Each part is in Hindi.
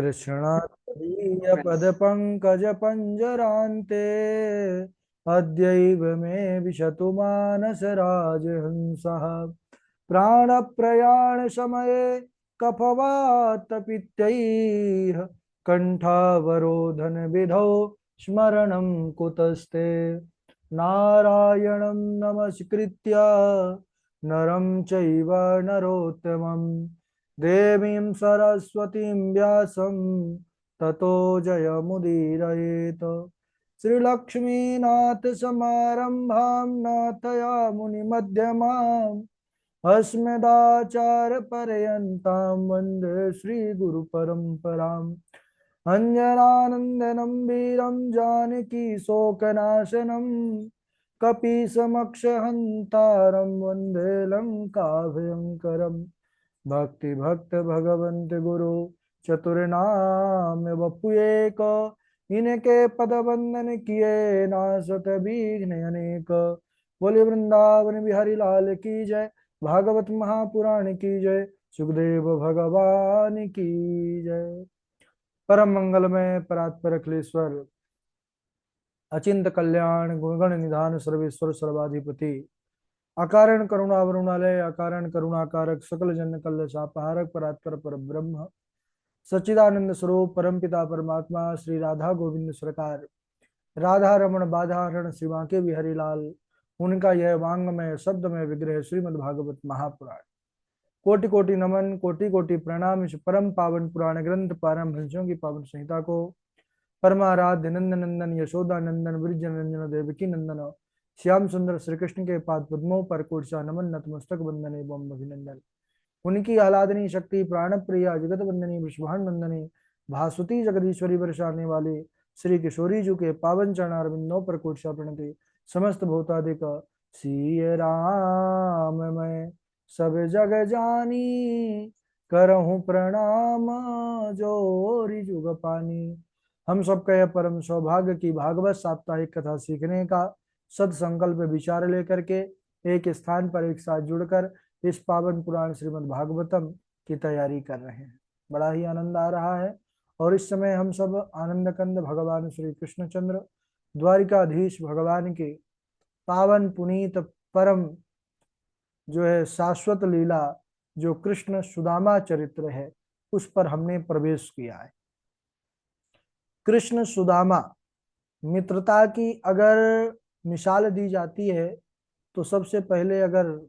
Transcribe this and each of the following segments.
कृष्णत्वदीयपदपङ्कजपञ्जरान्ते अद्यैव मे विशतु मानसराजहंसः प्राणप्रयाणसमये कफवातपित्तैः कण्ठावरोधनविधौ स्मरणं कुतस्ते नारायणं नमस्कृत्य नरं चैव नरोत्तमं देवीं सरस्वतीं व्यासं ततो जयमुदीरयेत् श्रीलक्ष्मीनाथ समारंभां नाथयामुनिमध्यमाम् अस्मदाचार्यपर्यन्तां वन्दे श्रीगुरुपरम्पराम् अञ्जनानन्दनं वीरं जानकी शोकनाशनं कपीशमक्षहन्तारं वन्दे लङ्काभयङ्करम् भक्ति भगवन्त गुरु चतुर्नाम वपु एक इनके पद वंदन किए नासत विघ्न अनेक। बोले वृंदावन बिहारी लाल की जय। भागवत महापुराण की जय। सुखदेव भगवान की जय। परम मंगलमय परात्पर अखिलेश्वर अचिंत कल्याण गुणगण निधान सर्वेश्वर सर्वाधिपति अकारण करुणावरुणालय अकारण करुणाकारक सकल जन कल्ल सापहारक परात्पर पर ब्रह्म सच्चिदानंद स्वरूप परमपिता परमात्मा श्री राधा गोविंद सरकार राधा रमण बाधारण श्री बांके बिहारी लाल उनका यह वांगमय शब्दमय विग्रह श्रीमद् भागवत महापुराण कोटि कोटि नमन कोटि कोटि प्रणाम। इस परम पावन पुराण ग्रंथ पारमहंसों की पावन संहिता को परमाराध्य नंदन नंदन यशोदा नंदन ब्रिज नंदन देवकी नंदन श्याम सुंदर श्री कृष्ण के पाद पद्मों पर कोटसा नमन नतमस्तक वंदन एवं अभिनंदन। उनकी आह्लादनी शक्ति प्राण प्रिया जगत वंदनी विश्वान वंदनी भासुती जगदीश्वरी बरसाने वाले श्री किशोरी जी के पावन चरणारविंदों पर कोटसा प्रणति। समस्त भूतादिक सिय राम मैं सब जग जानी करहूँ प्रणाम जोरी जुग पानी। हम सबका यह परम सौभाग्य की भागवत साप्ताहिक कथा सीखने का सदसंकल्प विचार लेकर के एक स्थान पर एक साथ जुड़कर इस पावन पुराण श्रीमद् भागवतम की तैयारी कर रहे हैं। बड़ा ही आनंद आ रहा है और इस समय हम सब आनंद कंद भगवान श्री कृष्णचंद्र द्वारिकाधीश भगवान के पावन पुनीत परम जो है शाश्वत लीला जो कृष्ण सुदामा चरित्र है उस पर हमने प्रवेश किया है। कृष्ण सुदामा मित्रता की अगर मिसाल दी जाती है तो सबसे पहले अगर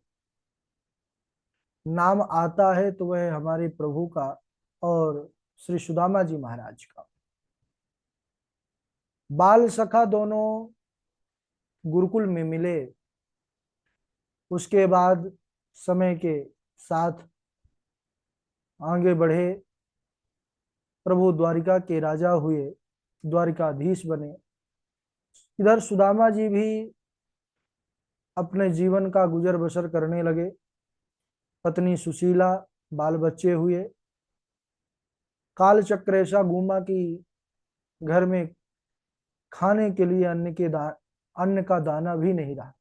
नाम आता है तो वह हमारे प्रभु का और श्री सुदामा जी महाराज का। बाल सखा दोनों गुरुकुल में मिले, उसके बाद समय के साथ आगे बढ़े, प्रभु द्वारिका के राजा हुए, द्वारिकाधीश बने। इधर सुदामा जी भी अपने जीवन का गुजर बसर करने लगे। पत्नी सुशीला, बाल बच्चे हुए। काल चक्र ऐसा घूमा कि घर में खाने के लिए अन्न का दाना भी नहीं रहा।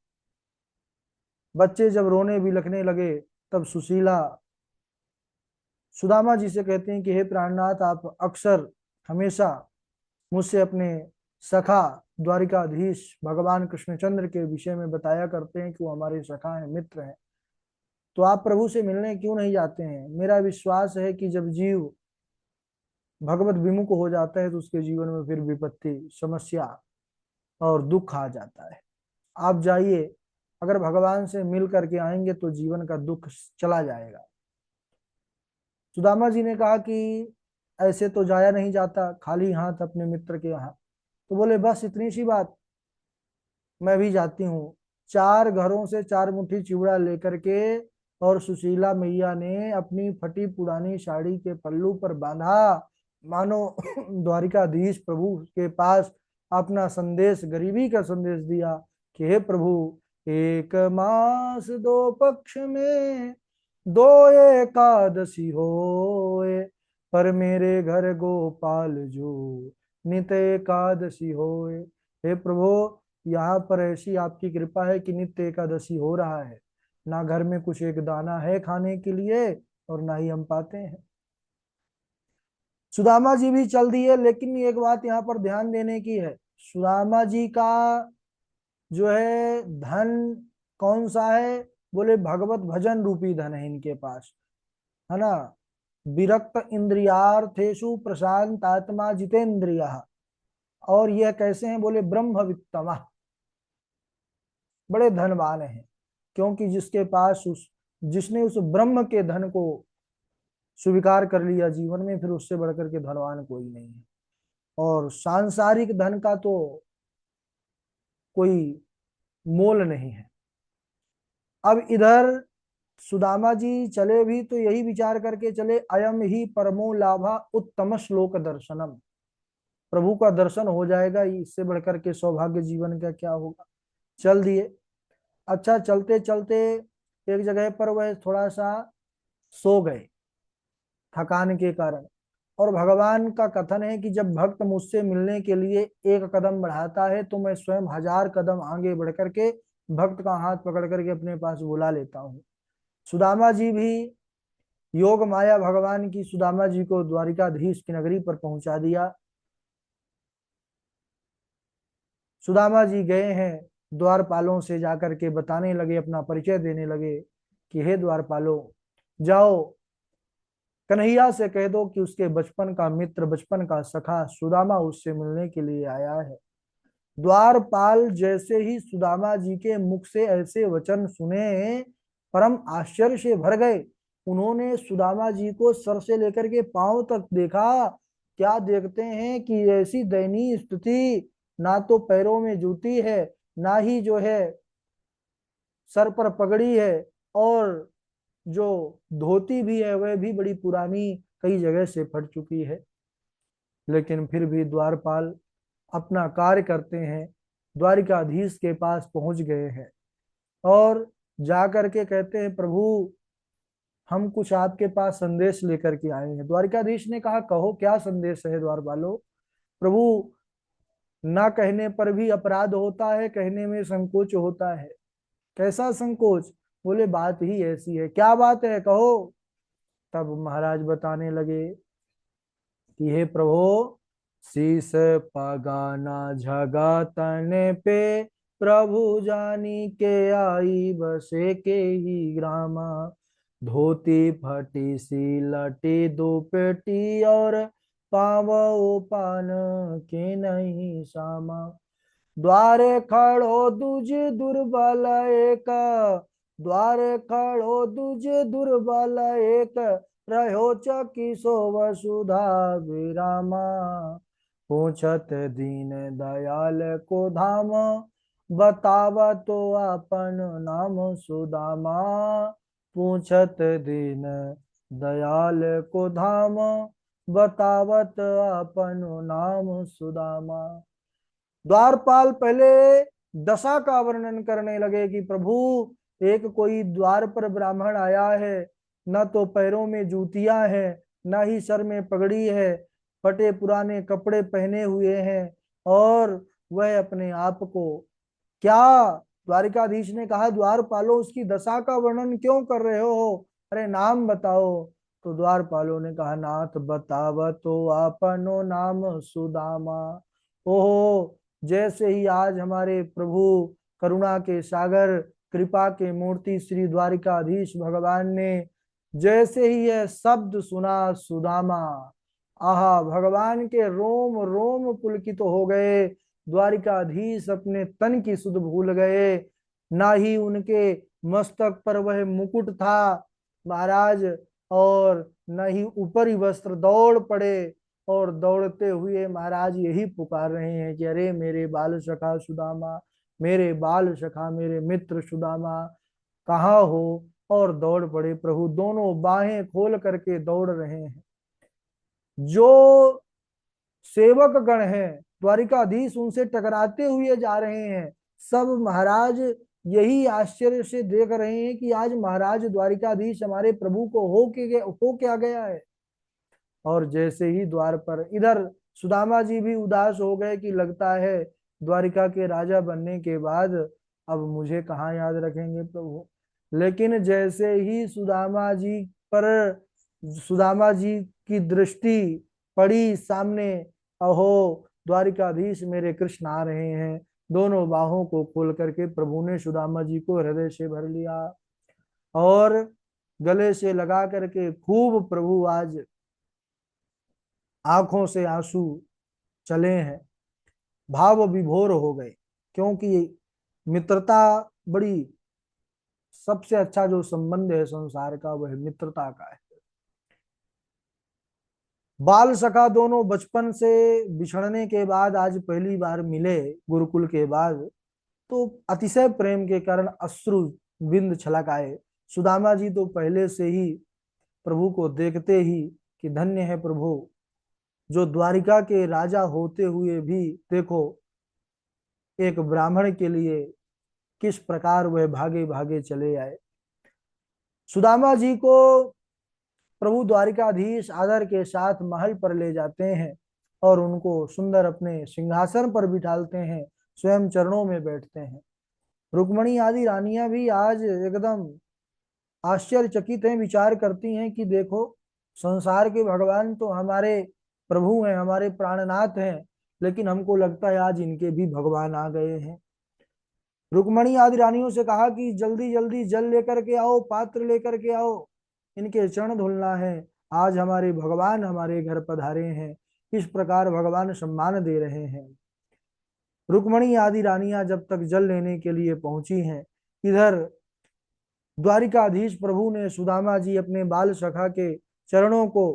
बच्चे जब रोने बिलखने लगे तब सुशीला सुदामा जी से कहते हैं कि हे प्राणनाथ, आप अक्सर हमेशा मुझसे अपने सखा द्वारिकाधीश भगवान कृष्णचंद्र के विषय में बताया करते हैं कि वो हमारे सखा हैं, मित्र हैं, तो आप प्रभु से मिलने क्यों नहीं जाते हैं? मेरा विश्वास है कि जब जीव भगवत विमुख हो जाता है तो उसके जीवन में फिर विपत्ति, समस्या और दुख आ जाता है। आप जाइए, अगर भगवान से मिल करके आएंगे तो जीवन का दुख चला जाएगा। सुदामा जी ने कहा कि ऐसे तो जाया नहीं जाता खाली हाथ अपने मित्र के यहाँ। तो बोले बस इतनी सी बात, मैं भी जाती हूँ। 4 घरों से 4 मुट्ठी चिवड़ा लेकर के और सुशीला मैया ने अपनी फटी पुरानी साड़ी के पल्लू पर बांधा, मानो द्वारिकाधीश प्रभु के पास अपना संदेश, गरीबी का संदेश दिया कि हे प्रभु, 1 मास 2 पक्ष में 2 एकादशी होए, पर मेरे घर गोपाल जो नित एकादशी होए। हे प्रभु, यहाँ पर ऐसी आपकी कृपा है कि नित्य एकादशी हो रहा है, ना घर में कुछ एक दाना है खाने के लिए और ना ही हम पाते हैं। सुदामा जी भी चल दिए, लेकिन एक बात यहाँ पर ध्यान देने की है। सुदामा जी का जो है धन कौन सा है? बोले भगवत भजन रूपी धन है इनके पास, है ना। विरक्त इंद्रियार्थेषु प्रशांत आत्मा जितेंद्रिय। और यह कैसे हैं? बोले ब्रह्मवित्तमा, बड़े धनवान हैं। क्योंकि जिसके पास जिसने उस ब्रह्म के धन को स्वीकार कर लिया जीवन में, फिर उससे बढ़कर के धनवान कोई नहीं है। और सांसारिक धन का तो कोई मोल नहीं है। अब इधर सुदामा जी चले भी तो यही विचार करके चले, अयम ही परमो लाभा उत्तम श्लोक दर्शनम, प्रभु का दर्शन हो जाएगा, इससे बढ़कर के सौभाग्य जीवन का क्या होगा। चल दिए। अच्छा, चलते चलते एक जगह पर वह थोड़ा सा सो गए थकान के कारण। और भगवान का कथन है कि जब भक्त मुझसे मिलने के लिए एक कदम बढ़ाता है तो मैं स्वयं 1000 कदम आगे बढ़ करके भक्त का हाथ पकड़ करके अपने पास बुला लेता हूँ। सुदामा जी भी योग माया भगवान की सुदामा जी को द्वारिकाधीश की नगरी पर पहुंचा दिया। सुदामा जी गए हैं, द्वारपालों से जाकर के बताने लगे, अपना परिचय देने लगे कि हे द्वारपालों, जाओ कन्हैया से कह दो कि उसके बचपन का मित्र, बचपन का सखा सुदामा उससे मिलने के लिए आया है। द्वारपाल जैसे ही सुदामा जी के मुख से ऐसे वचन सुने, परम आश्चर्य से भर गए। उन्होंने सुदामा जी को सर से लेकर के पांव तक देखा। क्या देखते हैं कि ऐसी दयनीय स्थिति, ना तो पैरों में जूती है, ना ही जो है सर पर पगड़ी है, और जो धोती भी है वह भी बड़ी पुरानी, कई जगह से फट चुकी है। लेकिन फिर भी द्वारपाल अपना कार्य करते हैं, द्वारिकाधीश के पास पहुंच गए हैं और जाकर के कहते हैं, प्रभु हम कुछ आपके पास संदेश लेकर के आए हैं। द्वारिकाधीश ने कहा, कहो क्या संदेश है द्वारपालो। प्रभु, ना कहने पर भी अपराध होता है, कहने में संकोच होता है। कैसा संकोच? बोले बात ही ऐसी है। क्या बात है, कहो। तब महाराज बताने लगे कि हे प्रभु, शीस पगाना झगा तने पे, प्रभु जानी के आई बसे के ही ग्रामा। धोती फटी सी लटी दुपटी, और पाव पान के नहीं सामा। द्वारे खड़ो दुज दुर्बल एक, द्वारे खड़ो दुज दुर्बल एक, रहो चकी सो वसुधा विरामा। पूछत दीन दयाल को धाम, बतावा तो अपन नाम सुदामा। पूछत दीन दयाल को धाम, बतावत अपन नाम सुदामा। द्वारपाल पहले दशा का वर्णन करने लगे कि प्रभु, एक कोई द्वार पर ब्राह्मण आया है, न तो पैरों में जूतियां हैं, न ही सर में पगड़ी है, फटे पुराने कपड़े पहने हुए हैं, और वह अपने आप को क्या। द्वारिकाधीश ने कहा, द्वारपालो उसकी दशा का वर्णन क्यों कर रहे हो? अरे नाम बताओ। तो द्वारपालों ने कहा, नाथ बताव तो आपनो नाम सुदामा। ओहो, जैसे ही आज हमारे प्रभु करुणा के सागर, कृपा के मूर्ति श्री द्वारिकाधीश भगवान ने जैसे ही यह शब्द सुना सुदामा, आहा, भगवान के रोम रोम पुलकित तो हो गए। द्वारिकाधीश अपने तन की सुध भूल गए। ना ही उनके मस्तक पर वह मुकुट था महाराज, और न ही ऊपरी वस्त्र। दौड़ पड़े और दौड़ते हुए महाराज यही पुकार रहे हैं कि अरे मेरे बाल सखा सुदामा, मेरे बाल सखा, मेरे मित्र सुदामा, कहाँ हो। और दौड़ पड़े प्रभु, दोनों बाहें खोल करके दौड़ रहे हैं। जो सेवक गण हैं द्वारिकाधीश उनसे टकराते हुए जा रहे हैं। सब महाराज यही आश्चर्य से देख रहे हैं कि आज महाराज द्वारिकाधीश हमारे प्रभु को हो क्या गया है। और जैसे ही द्वार पर इधर सुदामा जी भी उदास हो गए कि लगता है द्वारिका के राजा बनने के बाद अब मुझे कहाँ याद रखेंगे प्रभु। लेकिन जैसे ही सुदामा जी की दृष्टि पड़ी सामने, अहो द्वारिकाधीश मेरे कृष्ण आ रहे हैं। दोनों बाहों को खोल करके प्रभु ने सुदामा जी को हृदय से भर लिया और गले से लगा करके खूब प्रभु आज आंखों से आंसू चले हैं, भाव विभोर हो गए। क्योंकि मित्रता बड़ी, सबसे अच्छा जो संबंध है संसार का वह मित्रता का है। बाल सखा दोनों बचपन से बिछड़ने के बाद आज पहली बार मिले गुरुकुल के बाद, तो अतिशय प्रेम के कारण अश्रु बिंद छलक आए। सुदामा जी तो पहले से ही प्रभु को देखते ही कि धन्य है प्रभु, जो द्वारिका के राजा होते हुए भी देखो एक ब्राह्मण के लिए किस प्रकार वह भागे भागे चले आए। सुदामा जी को प्रभु द्वारिकाधीश आदर के साथ महल पर ले जाते हैं और उनको सुंदर अपने सिंहासन पर बिठालते हैं, स्वयं चरणों में बैठते हैं। रुक्मणी आदि रानियां भी आज एकदम आश्चर्यचकित हैं, विचार करती हैं कि देखो संसार के भगवान तो हमारे प्रभु हैं, हमारे प्राणनाथ हैं, लेकिन हमको लगता है आज इनके भी भगवान आ गए हैं। रुक्मणी आदि रानियों से कहा कि जल्दी जल्दी जल लेकर के आओ, पात्र लेकर के आओ, इनके चरण धुलना है। आज हमारे भगवान हमारे घर पधारे हैं। इस प्रकार भगवान सम्मान दे रहे हैं। रुक्मणी आदि रानियां जब तक जल लेने के लिए पहुंची हैं, इधर द्वारिकाधीश प्रभु ने सुदामा जी अपने बाल सखा के चरणों को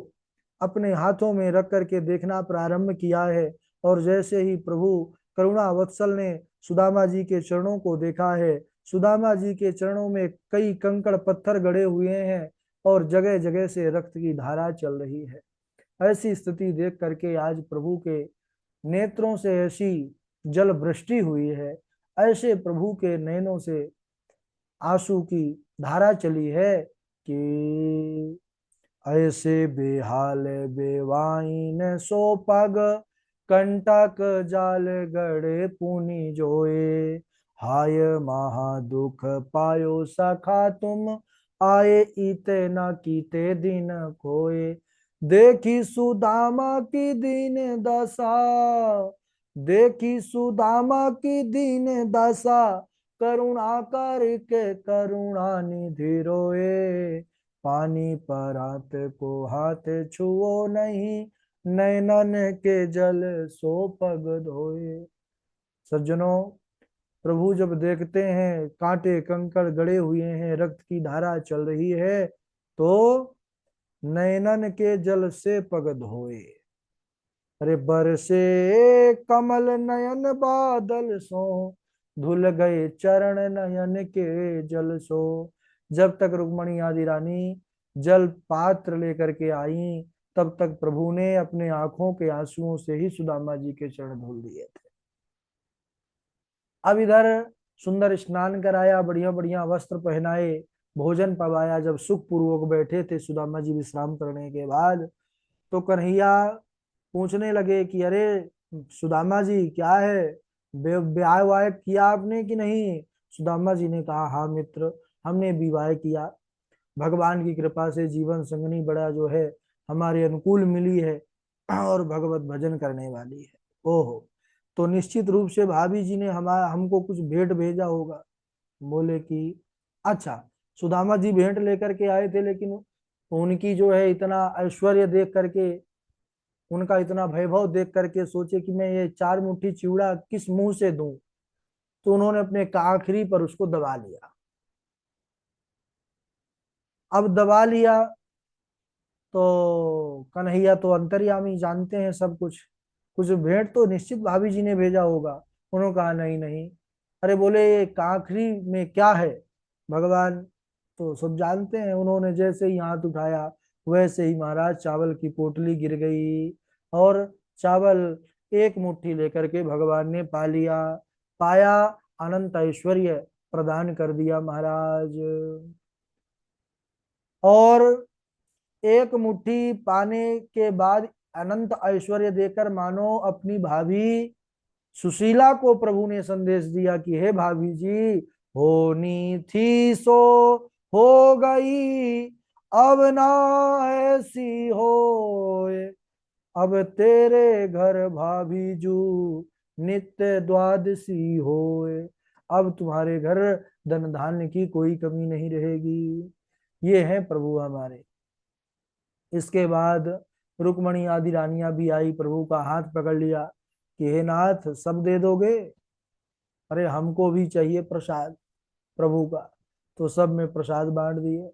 अपने हाथों में रख करके देखना प्रारंभ किया है। और जैसे ही प्रभु करुणा वत्सल ने सुदामा जी के चरणों को देखा है, सुदामा जी के चरणों में कई कंकड़ पत्थर गड़े हुए हैं और जगह जगह से रक्त की धारा चल रही है। ऐसी स्थिति देख करके आज प्रभु के नेत्रों से ऐसी जल वृष्टि हुई है, ऐसे प्रभु के नयनों से आंसू की धारा चली है कि ऐसे बेहाल बेवाइन सो पग, कंटक जाल गड़े पुनि जोए, हाय महा दुख पायो सखा तुम, आए इते न कीते दिन कोए। देखी सुदामा की दीन दशा, देखी सुदामा की दीन दशा, करुणा करके करुणा निधि रोए, पानी परात को हाथ छुओ नहीं, नैनन के जल सो पग धोए। सज्जनों, प्रभु जब देखते हैं कांटे कंकड़ गड़े हुए हैं, रक्त की धारा चल रही है, तो नैनन के जल से पग धोए। अरे बरसे कमल नयन बादल सो, धुल गए चरण नयन के जल सो। जब तक रुक्मणी आदि रानी जल पात्र लेकर के आई, तब तक प्रभु ने अपने आंखों के आंसुओं से ही सुदामा जी के चरण धुल दिए थे। अब इधर सुंदर स्नान कराया, बढ़िया बढ़िया वस्त्र पहनाए, भोजन पवाया। जब सुख पूर्वक बैठे थे सुदामा जी विश्राम करने के बाद, तो कन्हैया पूछने लगे कि अरे सुदामा जी क्या है, ब्याह वाह किया आपने कि नहीं। सुदामा जी ने कहा हाँ मित्र, हमने विवाह किया, भगवान की कृपा से जीवन संगनी बड़ा जो है हमारे अनुकूल मिली है और भगवत भजन करने वाली है। ओहो, तो निश्चित रूप से भाभी जी ने हमारा हमको कुछ भेंट भेजा होगा। बोले कि अच्छा। सुदामा जी भेंट लेकर के आए थे, लेकिन उनकी जो है इतना ऐश्वर्य देख करके, उनका इतना वैभव देख करके सोचे कि मैं ये चार मुट्ठी चिवड़ा किस मुंह से दूं, तो उन्होंने अपने काखरी पर उसको दबा लिया। अब दबा लिया तो कन्हैया तो अंतर्यामी, जानते हैं सब कुछ, कुछ भेंट तो निश्चित भाभी जी ने भेजा होगा। उन्होंने कहा नहीं नहीं। अरे बोले ये काखरी में क्या है भगवान, तो सब जानते हैं। उन्होंने जैसे ही हाथ उठाया, वैसे ही महाराज चावल की पोटली गिर गई और चावल एक मुट्ठी लेकर के भगवान ने पा लिया, पाया, अनंत ऐश्वर्य प्रदान कर दिया महाराज। और एक मुट्ठी पाने के बाद अनंत ऐश्वर्य देकर मानो अपनी भाभी सुशीला को प्रभु ने संदेश दिया कि हे भाभी जी, होनी थी सो हो गई, अब ना ऐसी होए, अब तेरे घर भाभीजू नित्य द्वादशी होए। अब तुम्हारे घर धन धान्य की कोई कमी नहीं रहेगी। ये है प्रभु हमारे। इसके बाद रुक्मणी आदि रानियां भी आई, प्रभु का हाथ पकड़ लिया कि हे नाथ सब दे दोगे? अरे हमको भी चाहिए प्रसाद प्रभु का। तो सब में प्रसाद बांट दिए।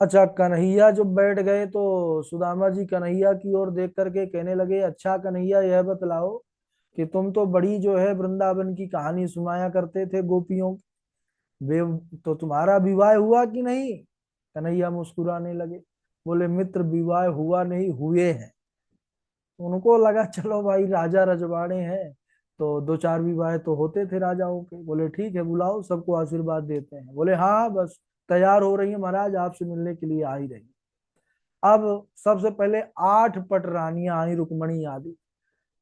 अच्छा, कन्हैया जब बैठ गए तो सुदामा जी कन्हैया की ओर देख करके कहने लगे, अच्छा कन्हैया यह बतलाओ कि तुम तो बड़ी जो है वृंदावन की कहानी सुनाया करते थे गोपियों की। वे तो तुम्हारा विवाह हुआ कि नहीं? कन्हैया मुस्कुराने लगे, बोले मित्र विवाह हुआ नहीं, हुए हैं। उनको लगा चलो भाई राजा रजवाड़े हैं तो दो चार विवाह तो होते थे राजाओं के। बोले ठीक है बुलाओ, सबको आशीर्वाद देते हैं। बोले हाँ बस तैयार हो रही है महाराज, आपसे मिलने के लिए आ ही रही। अब सबसे पहले 8 पट रानियां आई रुक्मणी आदि।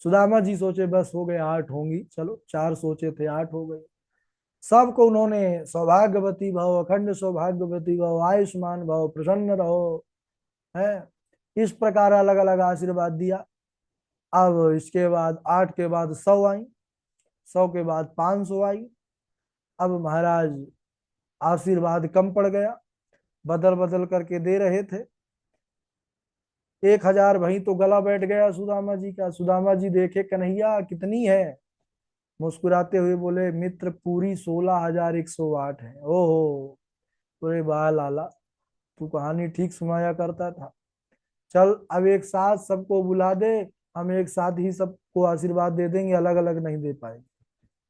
सुदामा जी सोचे बस हो गए 8 होंगी, चलो 4 सोचे थे 8 हो गए। सबको उन्होंने सौभाग्यवती भव, अखंड सौभाग्यवती भव, आयुष्मान भव, प्रसन्न रहो, है इस प्रकार अलग अलग आशीर्वाद दिया। अब इसके बाद 8 के बाद 100 आई, 100 के बाद 500 आई। अब महाराज आशीर्वाद कम पड़ गया, बदल बदल करके दे रहे थे। 1000 वहीं तो गला बैठ गया सुदामा जी का। सुदामा जी देखे कन्हैया कितनी है, मुस्कुराते हुए बोले मित्र पूरी 16,108 है। ओहो, पूरे वाह लाला, तू कहानी ठीक सुनाया करता था। चल अब एक साथ सबको बुला दे, हम एक साथ ही सबको आशीर्वाद दे देंगे, अलग अलग नहीं दे पाएंगे।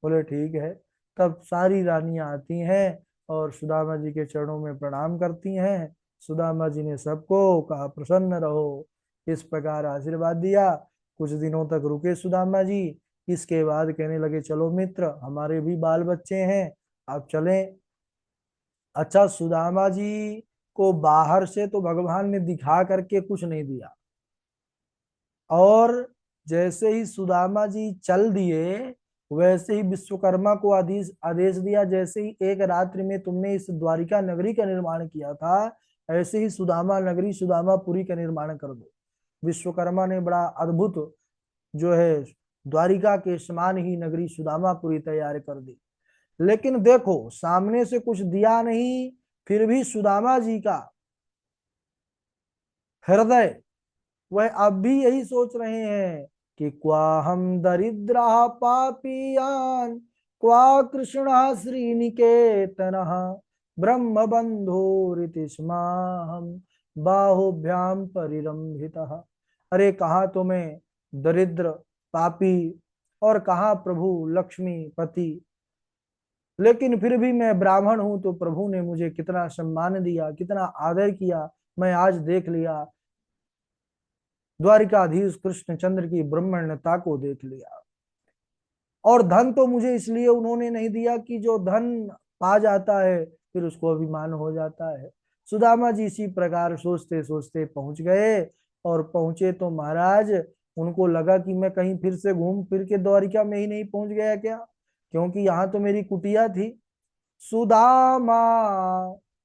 बोले ठीक है। तब सारी रानियां आती हैं और सुदामा जी के चरणों में प्रणाम करती हैं। सुदामा जी ने सबको कहा प्रसन्न रहो, इस प्रकार आशीर्वाद दिया। कुछ दिनों तक रुके सुदामा जी। इसके बाद कहने लगे चलो मित्र हमारे भी बाल बच्चे हैं, आप चलें। अच्छा, सुदामा जी को बाहर से तो भगवान ने दिखा करके कुछ नहीं दिया, और जैसे ही सुदामा जी चल दिए वैसे ही विश्वकर्मा को आदेश आदेश दिया, जैसे ही एक रात्रि में तुमने इस द्वारिका नगरी का निर्माण किया था ऐसे ही सुदामा नगरी सुदामापुरी का निर्माण कर दो। विश्वकर्मा ने बड़ा अद्भुत जो है द्वारिका के समान ही नगरी सुदामापुरी तैयार कर दी। लेकिन देखो सामने से कुछ दिया नहीं, फिर भी सुदामा जी का हृदय वह अब भी यही सोच रहे हैं कि क्वा हम दरिद्रा पापियान, क्वा कृष्णा श्रीनिकेतन, ब्रह्म बंधोरिति स्माहम बाहुभ्याम परिरंभितः। अरे कहा तो मैं दरिद्र पापी और कहा प्रभु लक्ष्मी पति, लेकिन फिर भी मैं ब्राह्मण हूं तो प्रभु ने मुझे कितना सम्मान दिया, कितना आदर किया। मैं आज देख लिया द्वारिकाधीश कृष्णचंद्र की ब्रह्मण्यता को देख लिया। और धन तो मुझे इसलिए उन्होंने नहीं दिया कि जो धन पा जाता है फिर उसको अभिमान हो जाता है। सुदामा जी इसी प्रकार सोचते सोचते पहुंच गए। और पहुंचे तो महाराज उनको लगा कि मैं कहीं फिर से घूम फिर के द्वारिका में ही नहीं पहुंच गया क्या, क्योंकि यहाँ तो मेरी कुटिया थी। सुदामा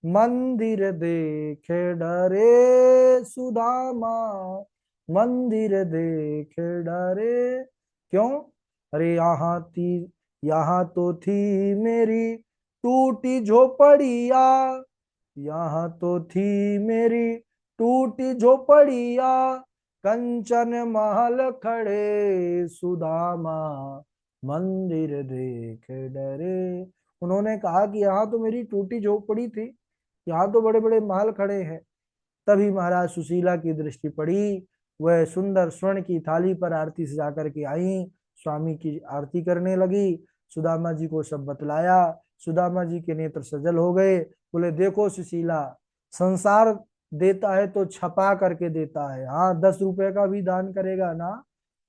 मंदिर देखे डरे, सुदामा मंदिर देखे डरे। क्यों? अरे यहाँ तो थी मेरी टूटी झोपड़िया, यहाँ तो थी मेरी टूटी झोपड़िया, कंचन महल खड़े सुदामा मंदिर देख डरे। उन्होंने कहा कि यहाँ तो मेरी टूटी झोपड़ी थी, यहाँ तो बड़े बड़े महल खड़े हैं। तभी महाराज सुशीला की दृष्टि पड़ी, वह सुंदर स्वर्ण की थाली पर आरती सजा करके आई, स्वामी की आरती करने लगी। सुदामा जी को सब बतलाया। सुदामा जी के नेत्र सजल हो गए। बोले देखो सुशीला, संसार देता है तो छपा करके देता है, हाँ 10 रुपए का भी दान करेगा ना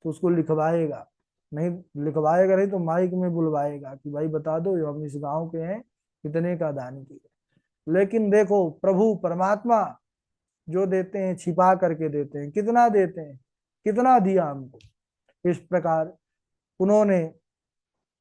तो उसको लिखवाएगा, नहीं लिखवाएगा नहीं तो माइक में बुलवाएगा कि भाई बता दो हम इस गांव के हैं, कितने का दान किए। लेकिन देखो प्रभु परमात्मा जो देते हैं छिपा करके देते हैं, कितना देते हैं, कितना दिया हमको। इस प्रकार उन्होंने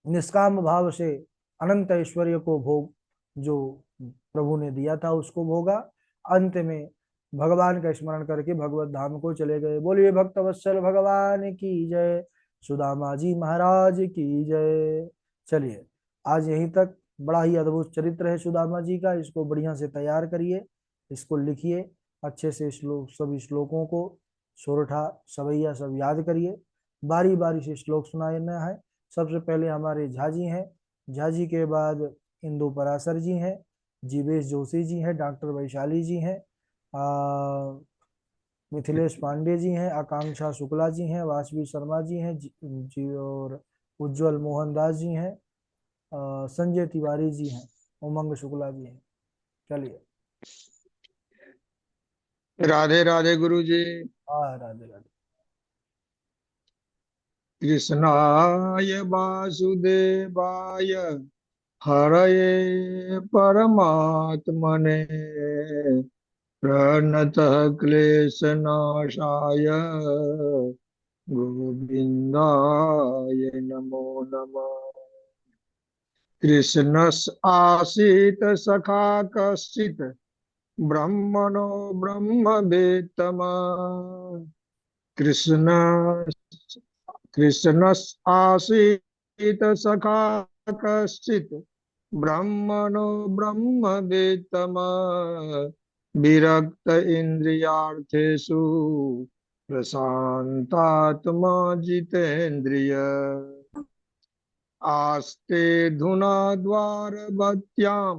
निष्काम भाव से अनंत ऐश्वर्य को भोग जो प्रभु ने दिया था उसको भोगा। अंत में भगवान का स्मरण करके भगवत धाम को चले गए। बोलिए भक्त वत्सल भगवान की जय, सुदामा जी महाराज की जय। चलिए, आज यहीं तक। बड़ा ही अद्भुत चरित्र है सुदामा जी का, इसको बढ़िया से तैयार करिए, इसको लिखिए अच्छे से, श्लोक सभी श्लोकों को सोरठा सवैया सब याद करिए, बारी बारी से श्लोक सुनाना है। सबसे पहले हमारे झाजी हैं, झाजी के बाद इंदु पराशर जी हैं, जीवेश जोशी जी हैं, डॉक्टर वैशाली जी हैं, मिथिलेश पांडे जी हैं, आकांक्षा शुक्ला जी हैं, वासवी शर्मा जी हैं, जी और उज्जवल मोहन दास जी हैं, संजय तिवारी जी हैं, उमंग शुक्ला जी हैं। चलिए। राधे राधे गुरु जी। हाँ, राधे राधे। कृष्णाय वासुदेवाय हरये परमात्मने प्रणतः क्लेशनाशाय गोविन्दाय नमो नमः। कृष्णस् आसीत् सखा कश्चित् ब्रह्मणो ब्रह्मवेत्तमा। कृष्ण कृष्णस्आसीत् सखा कश्चित् ब्रह्मणो ब्रह्मवेत्तमा। विरक्त इन्द्रियार्थेषु प्रशान्तात्मा जितेन्द्रिय। आस्ते धुना द्वारवत्यां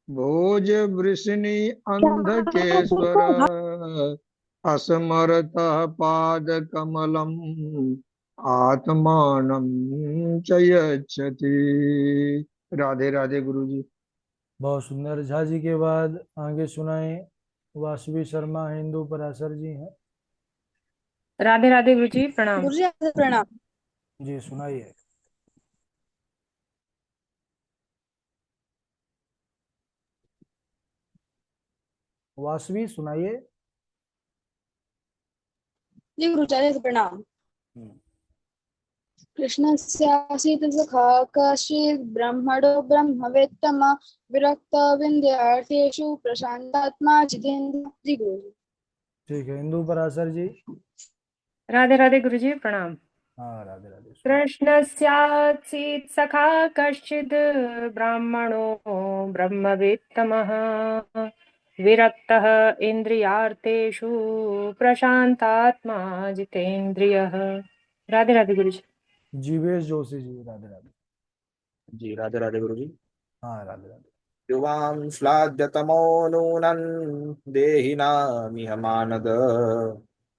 भोजवृषिणि अन्धकेश्वर। असमरतः पादकमलम् आत्मानं च यच्छति। राधे राधे गुरु जी। बहुत सुंदर। झा जी के बाद आगे सुनाए वासवी शर्मा हिंदू पराशर जी हैं। राधे राधे गुरु जी प्रणाम। गुरु जी आपसे प्रणाम। जी सुनाइए। वासवी सुनाइए। जी गुरु जी आपसे प्रणाम। हम्म। कृष्णस्यासीत् सखा कश्चित् ब्रह्मणो ब्रह्मवेत्तम विरक्तविन्द्यार्थेषु प्रशान्तात्मा जितेन्द्रियः। जी गुरु जी। ठीक है, हिंदू पराशर जी। राधे राधे गुरु जी प्रणाम। हाँ, राधे राधे सुनाइए। कृष्णस्यासीत् सखा कश्चिद् ब्राह्मणो ब्रह्मवेत्तमः विरक्तः इन्द्रियार्थेषु प्रशान्तात्मा जितेन्द्रियः। राधे राधे गुरु जी। जीवेश जोशी जी, राधे राधे। जी राधे राधे गुरु जी। हाँ, राधे राधे। युवां श्लाघ्यतमो नूनं देहिनामिह मानद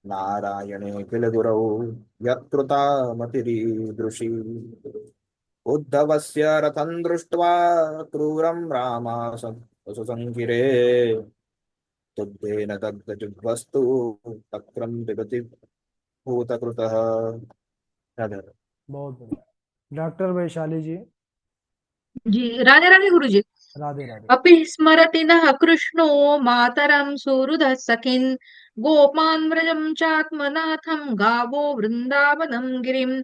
नारायणे किल गुरौ यत्कृतामतिरीदृशी। उद्धवस्य रथं दृष्ट्वा क्रूरं रामासुसंकिरे तुद्धेन दग्धजिह्वस्तु तक्रं पिबति भूतकृतः। राधे राधे। बहुत बढ़िया। डॉक्टर वैशाली जी। जी राधे राधे गुरु जी। राधे राधे। अपि स्मरति नः कृष्णो मातरं सुहृदः सखिन् गोपान् व्रजं चात्मनाथं गावो वृन्दावनं गिरिं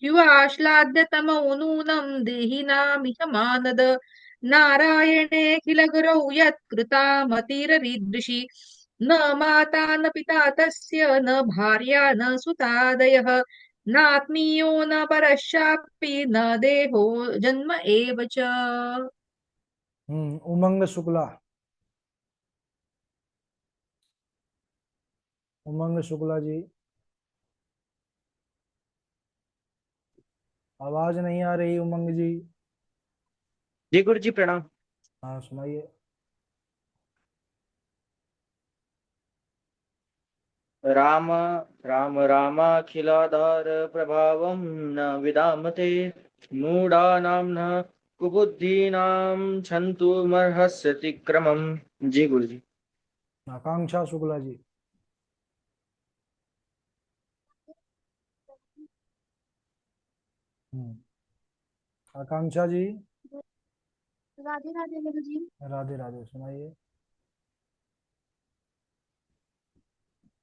युवाश्लाद्यतमो नूनं देहिनामिह मानद नारायणे किल गुरौ यत्कृतामतिररीदृशि न माता न पिता तस्य न भार्या न सुतादयः नात्मीयो न परश्चापि न देहो जन्म एव च। उमंग शुक्ला। उमंग शुक्ला जी, आवाज नहीं आ रही उमंग जी। जी गुरु जी प्रणाम। हाँ, सुनाइए। राम राम रामाखिलाधार प्रभावं न विदामते मूढानां न कुबुद्धीनां क्षन्तुमर्हस्य क्रमम्। जी गुरु जी। आकांक्षा शुक्ला जी। हम्म, आकांक्षा जी। राधे राधे गुरु जी। राधे राधे सुनाइए।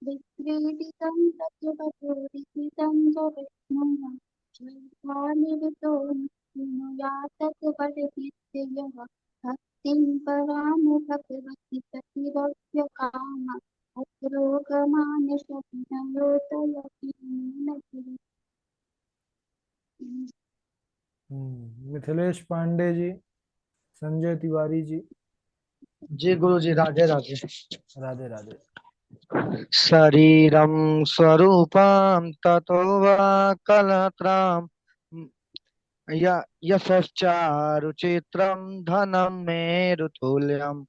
विक्रीडितं तत्त्वपूरितं जगन्मोहनं श्रद्धानिरतो यातत् पठतीत्ययः भक्तिं परां भगवति प्रतिरभ्यकामः अत्रोगमान्यशक्नयोतयति मिथिलेश पांडे जी, संजय तिवारी जी। जी गुरु जी, राधे राधे। राधे राधे। शरीरं स्वरूपं ततो वा कलत्रं यशश्चारुचित्रं धनं मेरुतुल्यं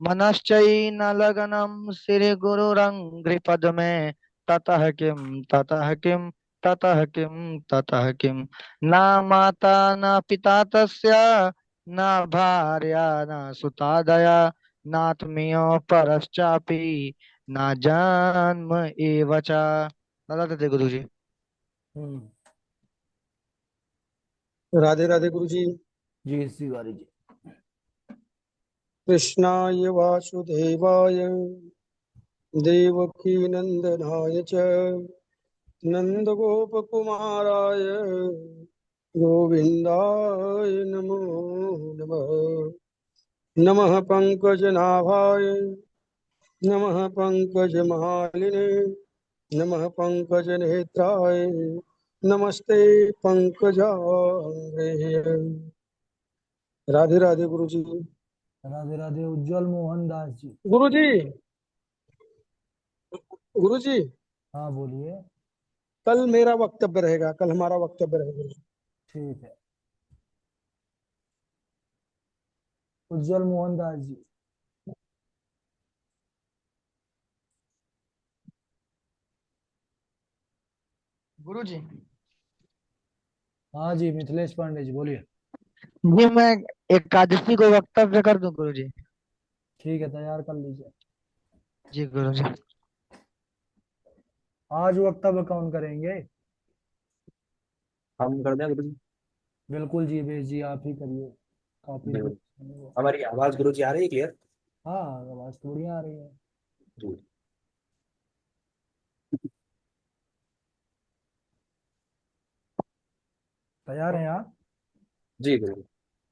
मनश्चैनलग्नं श्रीगुरुरङ्घ्रिपद्मे ततः किं ततः किं ततः किं ततः किं न माता न पिता तस्य न भार्या न सुतादया नात्मीयो परश्चापि न जन्म एव च। दादा थे गुरु जी। हम्म। राधे राधे गुरु जी। जी तिवारी जी। कृष्णाय वासुदेवाय देवकी नंदनाय च नंदगोपकुमाराय गोविन्दाय नमो नमः। नमः पंकजनाभाय नमः पंकजमालिने नमः पंकजनेत्राय नमस्ते पंकजांग्रेय। राधे राधे गुरु जी। राधे राधे। उज्जवल मोहन दास जी। गुरु जी, गुरु जी, हाँ बोलिए। कल मेरा वक्तव्य रहेगा, कल हमारा वक्तव्य रहेगा गुरु जी। ठीक है। उज्जवल मोहन दास जी। गुरु जी, हाँ जी मिथिलेश पांडे जी बोलिए। जी मैं एकादशी को वक्तव्य कर दूं गुरु जी। ठीक है, तैयार कर लीजिए। जी गुरु जी। आज वक्तव्य कौन करेंगे? हम कर दें गुरु जी। बिल्कुल जी, बेश जी आप ही करिए। कॉपी बिल्कुल। लिखिए। हमारी आवाज गुरु जी आ रही है क्लियर? हाँ आवाज तो बढ़िया आ रही है। जी। तैयार हैं आप? जी गुरु जी।